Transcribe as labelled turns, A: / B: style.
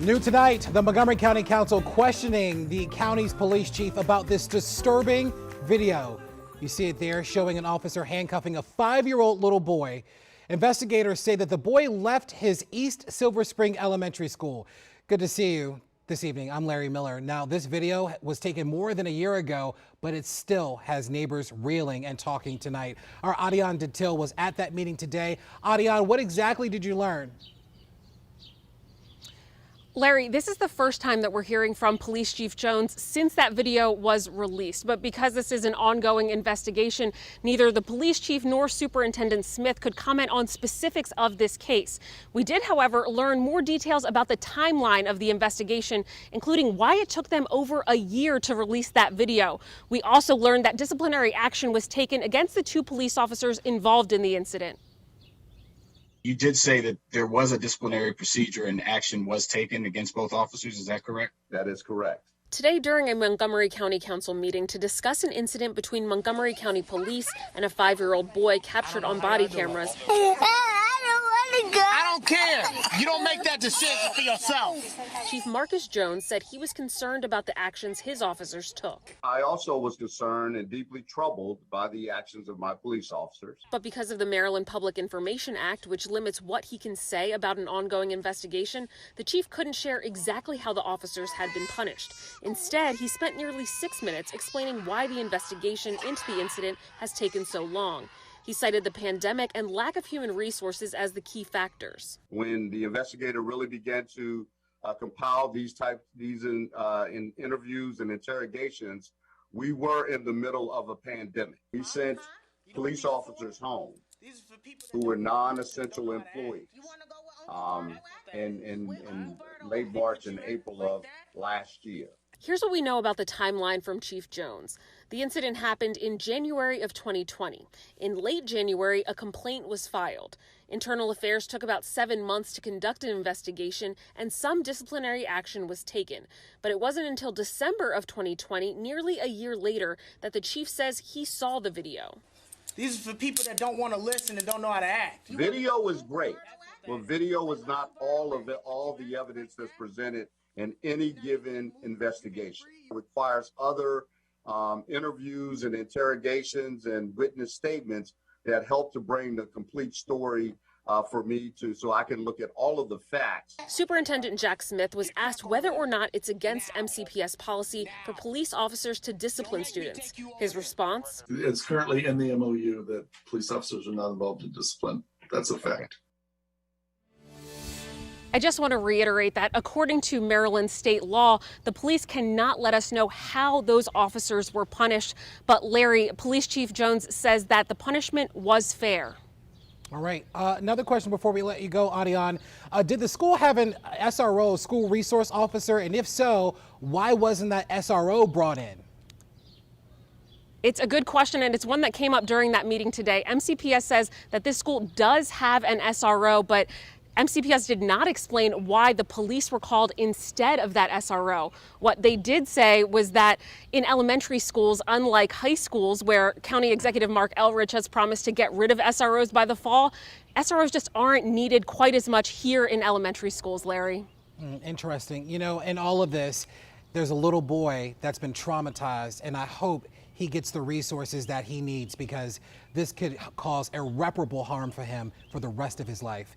A: New tonight, the Montgomery County Council questioning the county's police chief about this disturbing video. You see it there, showing an officer handcuffing a 5-year-old little boy. Investigators say that the boy left his East Silver Spring Elementary School. Good to see you this evening. I'm Larry Miller. Now, this video was taken more than a year ago, but it still has neighbors reeling and talking tonight. Our Adian Detail was at that meeting today. Adian, what exactly did you learn?
B: Larry, this is the first time that we're hearing from Police Chief Jones since that video was released. But because this is an ongoing investigation, neither the police chief nor Superintendent Smith could comment on specifics of this case. We did, however, learn more details about the timeline of the investigation, including why it took them over a year to release that video. We also learned that disciplinary action was taken against the 2 police officers involved in the incident.
C: You did say that there was a disciplinary procedure and action was taken against both officers. Is that correct?
D: That is correct.
B: Today, during a Montgomery County Council meeting to discuss an incident between Montgomery County Police and a 5-year-old boy captured on body cameras.
E: I don't care. You don't make that decision for yourself.
B: Chief Marcus Jones said he was concerned about the actions his officers took.
D: I also was concerned and deeply troubled by the actions of my police officers.
B: But because of the Maryland Public Information Act, which limits what he can say about an ongoing investigation, the chief couldn't share exactly how the officers had been punished. Instead, he spent nearly 6 minutes explaining why the investigation into the incident has taken so long. He cited the pandemic and lack of human resources as the key factors.
D: When the investigator really began to compile these in interviews and interrogations, we were in the middle of a pandemic. We sent police officers home who were non-essential employees in late March and April of last year.
B: Here's what we know about the timeline from Chief Jones. The incident happened in January of 2020. In late January, a complaint was filed. Internal Affairs took about 7 months to conduct an investigation, and some disciplinary action was taken. But it wasn't until December of 2020, nearly a year later, that the chief says he saw the video.
E: These are for people that don't want to listen and don't know how to act.
D: Video is great, but video is not all the evidence that's presented in any given investigation. It requires other interviews and interrogations and witness statements that help to bring the complete story for me so I can look at all of the facts.
B: Superintendent Jack Smith was asked whether or not it's against MCPS policy for police officers to discipline students. His response?
F: It's currently in the MOU that police officers are not involved in discipline. That's a fact.
B: I just want to reiterate that according to Maryland state law, the police cannot let us know how those officers were punished. But Larry, Police Chief Jones says that the punishment was fair.
A: All right. Another question before we let you go, Adian. Did the school have an SRO, school resource officer? And if so, why wasn't that SRO brought in?
B: It's a good question, and it's one that came up during that meeting today. MCPS says that this school does have an SRO, but MCPS did not explain why the police were called instead of that SRO. What they did say was that in elementary schools, unlike high schools where County Executive Mark Elrich has promised to get rid of SROs by the fall, SROs just aren't needed quite as much here in elementary schools, Larry.
A: Interesting. You know, in all of this, there's a little boy that's been traumatized, and I hope he gets the resources that he needs because this could cause irreparable harm for him for the rest of his life.